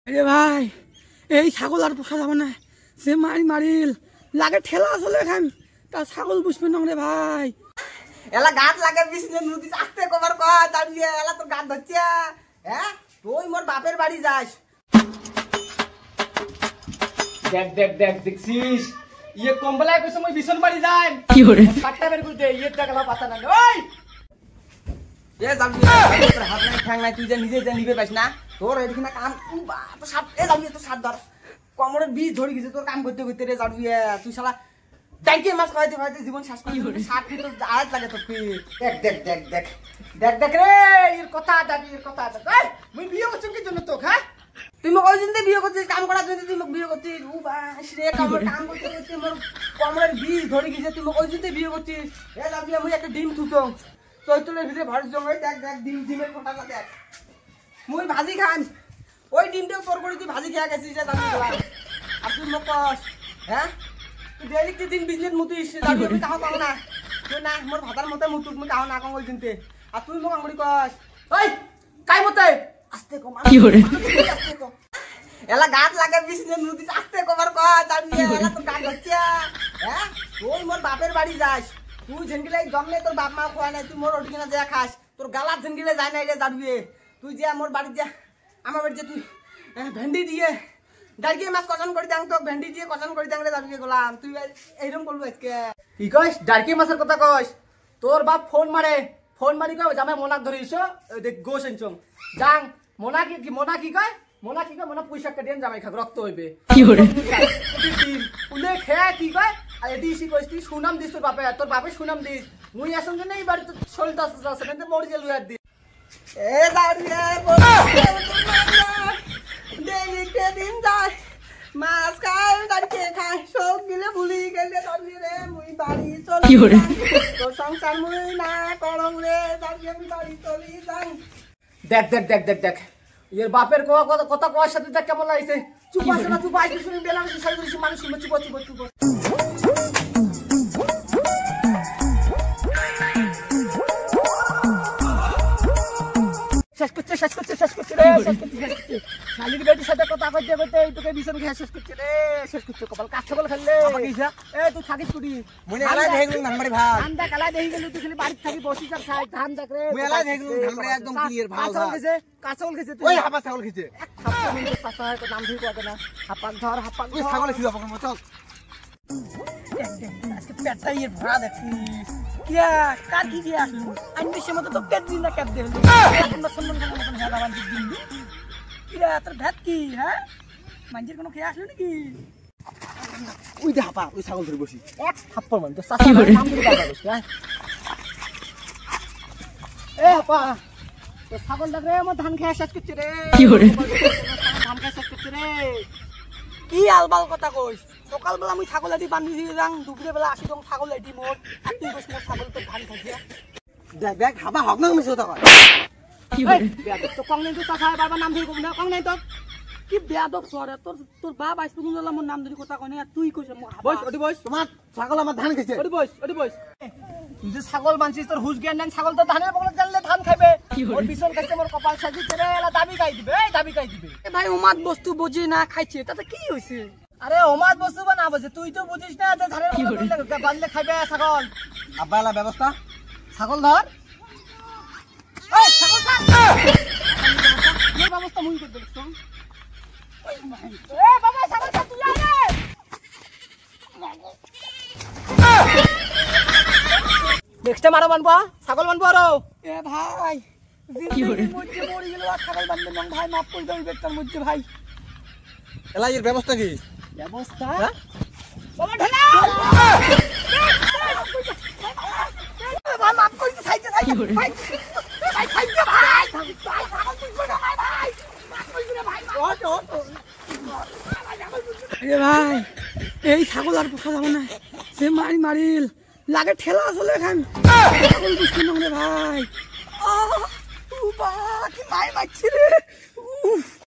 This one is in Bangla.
আরে ভাই এই ছাগল আর পোষা যাবে না, সে মারিল লাগে ঠেলা চলে খান তা ছাগল বুঝবে না রে ভাই। এলা গাছ লাগে বিষ্ণু নদী আসতে কবার কয় তার নিয়ে এলা তোর গাছ ধরছে। হ্যাঁ তুই মোর বাপের বাড়ি যাস। দেখ দেখ দেখ দেখছিস ইয়ে কম্বলায় কইছ মই বিছন বাড়ি যাই কি করে কাটটা বের করে দে ইয়ে টাকা পাতা না ওই এ যাবি তোর হাত নাই ঠ্যাং নাই তুই যে নিজে যে নিবে পাইস না তোর এদিকে কাম তো সাত এ যাবি তো সাত ধর কোমরের বীজ ধরে গেছে তোর কাম করতে করতে রে যাবি তুই শালা ডাইকে মাছ খাইতে খাইতে জীবন শেষ করে সাত তো আয়াত লাগে তো দেখ দেখ দেখ দেখ দেখ দেখ রে এর কথা দেখ এর কথা দেখ এই মুই বিয়ে করছিস কি জন্য তোক হ্যাঁ তুই মোক ওই দিন বিয়ে করছিস কাম করার জন্য তুই মোক বিয়ে করছিস ও বাস রে কাম করতে করতে মোর কোমরের বীজ ধরে গেছে তুই মোক ওই দিন বিয়ে করছিস এ যাবি মুই একটা ডিম থুছং চৈতলের ভিতরে ভরে জমে দেখ দেখ ডিমের ফোঁটাটা দেখ মুই ভাজি খান ওই ডিমটাও তোর করে তুই ভাজি খেয়ে গেছিস জানি আর তুই মোক কস হ্যাঁ তুই ডেলি দিন বিজনেস মুতিস যাবি আমি কাহ পাও না তুই না মোর ভাতার মতে মুতুক মুই কাহ না কম ওই দিনতে আর তুই মোক আঙুলি কস ওই কাই মতে আস্তে কম কি করে আস্তে কম এলা গাছ লাগে বিজনেস মুতিস আস্তে কবার কয় তার নিয়ে এলা তোর গাছ হচ্ছে। হ্যাঁ তুই মোর বাপের বাড়ি যাস তুই ঝেনগিলে জন্মে তোর বাপ মা খোয়া নাই তুই মোর ওদিকে যা খাস তোর গালার ঝেনগিলে যায় নাই রে যাবি তুই যে মোর বাড়ি যা আমার বাড়ি যে তুই ভেন্ডি দিয়ে ডাইকে মাছ কষান করে দাং তো ভেন্ডি দিয়ে কষান করে দাং রে যাবি গোলাম তুই এইরকম করবো আজকে কি কইস ডারকি মাছের কথা কইস তোর বাপ ফোন মারি কই জামাই মোনাক ধরিস দেখ গোস এনচং যাং মোনা কি কয় মোনা পয়সা কাটিয়েন জামাই খাক রক্ত হইবে কি করে উলে খেয়া কি কয় আর এদি ইসি কইস তুই সুনাম দিস তোর বাপে সুনাম দিস মুই আসং যে এই বাড়ি তো শরীর আছে কিন্তু মরি গেল আর দি এ দাঁড়িয়ে ডেলিকে দিন যায় মাছ খায় দাঁড়িয়ে খায় সব গিলে ভুলি গেলে দাঁড়িয়ে রে মুই বাড়ি চলি তোর সংসার মুই না করং রে দাঁড়িয়ে আমি বাড়ি চলি যাই। দেখ দেখ দেখ দেখ দেখ এর বাপের কথা কোয়ার সাথে দেখ কেমন লাগছে চুপ আছে না চুপ আইছিস শুনি বেলা আমি সারি করেছি মানুষ শুনবে চুপ শেষ করছে রে শালির বেটির সাথে কথা কইতে তোকে বিছন খেয়ে শেষ করছে কপাল কাছে বল খেললে এ তুই থাকিস কুড়ি মুই এলাই দেখলুম ধানমারি ভাত ধান দেখ এলাই দেখি গেলি তুই খালি বাড়ি থাকি বসি যা খাই ধান দেখ রে মুই এলাই দেখলুম ধানমারি একদম ক্লিয়ার ভাত কাঁচল খেছে তুই ওই হাপা ছাগল খেছে এক থাপ্পড় মেরে চাচা নাম ধরে কত না হাপাক ধর ওই ছাগল ছিল আপন মত চল আজকে পেটটা ইয়ে ভরা দেখছিস কিয়া কার কি দিয়া আসলো আমি সে মতো তো পেট দিন না ক্যাপ দেল আমরা সম্মান করার মতন হেডা বান দিন কিরা তোর ভাত কি হ্যাঁ মাঞ্জির কোনো খেয়ে আসলো নাকি ওই দে হাপা ওই ছাগল ধরে বসি এক থাপ্পড় মানে তো চাচা নাম ধরে বাবা বসে এ হাপা তো ছাগল দেখ রে আমার ধান খেয়ে শেষ করছে রে কি করে ধান খেয়ে শেষ করছে রে কি আলবাল কথা কইস সকালবেলা আমি ছাগল এটি বান্ধি দিয়ে যাং দুপুরে বেলা আসি রং ছাগল এটি মোর আর তুই কইস মোর ছাগল তো ধান খাইছিয়া দেখ দেখ হাপা হক না মিছ কথা কয় কি করে তো কং নাই তো চাচা বাবা নাম ধরে কব না কং নাই তো কি বেয়াদব সরে তোর বাপ আইস তুমি মোর নাম ধরে কথা কই না তুই কইছ মোর বস ওটি বস তোমার ছাগল আমার ধান খেছে ওটি বস তুই যে ছাগল বানছিস তোর হুশ জ্ঞান নাই ছাগল তো ধানের বগলে জানলে ধান খাইবে ওর পিছন কাছে মোর কপাল সাজিছে রে এলা দাবি গাই দিবে এ ভাই ওমাদ বস্তু বুঝি না খাইছে তাতে কি হইছে আরে ওমাদ বস্তু বা না বসে তুই তো বুঝিস না যে ধানের বগলে বানলে খাইবে ছাগল আব্বা এলা ব্যবস্থা ছাগল ধর এই ছাগল ছাগ মোর ব্যবস্থা মুই করে দিছ এ বাবা ছাগল ছাগ তুই আয় রে নেক্সট মারো বানবা ছাগল বানবা আরো এ ভাই জিন্দেগির মধ্যে মরে গেল আর ছাগল বান্ধে নং ভাই মাফ করে দাও বেটার মধ্যে ভাই এলা এর ব্যবস্থা কি ব্যবস্থা বাবা ঢেলা ভাই মাফ করে খাইতে ভাই ভাই খাইতে ভাই ভাই এই ছাগল আর পোষা যাবে না সে মারিল লাগে ঠেলা চলে খান ছাগল বুঝতে না রে ভাই কি মাই মারছি রে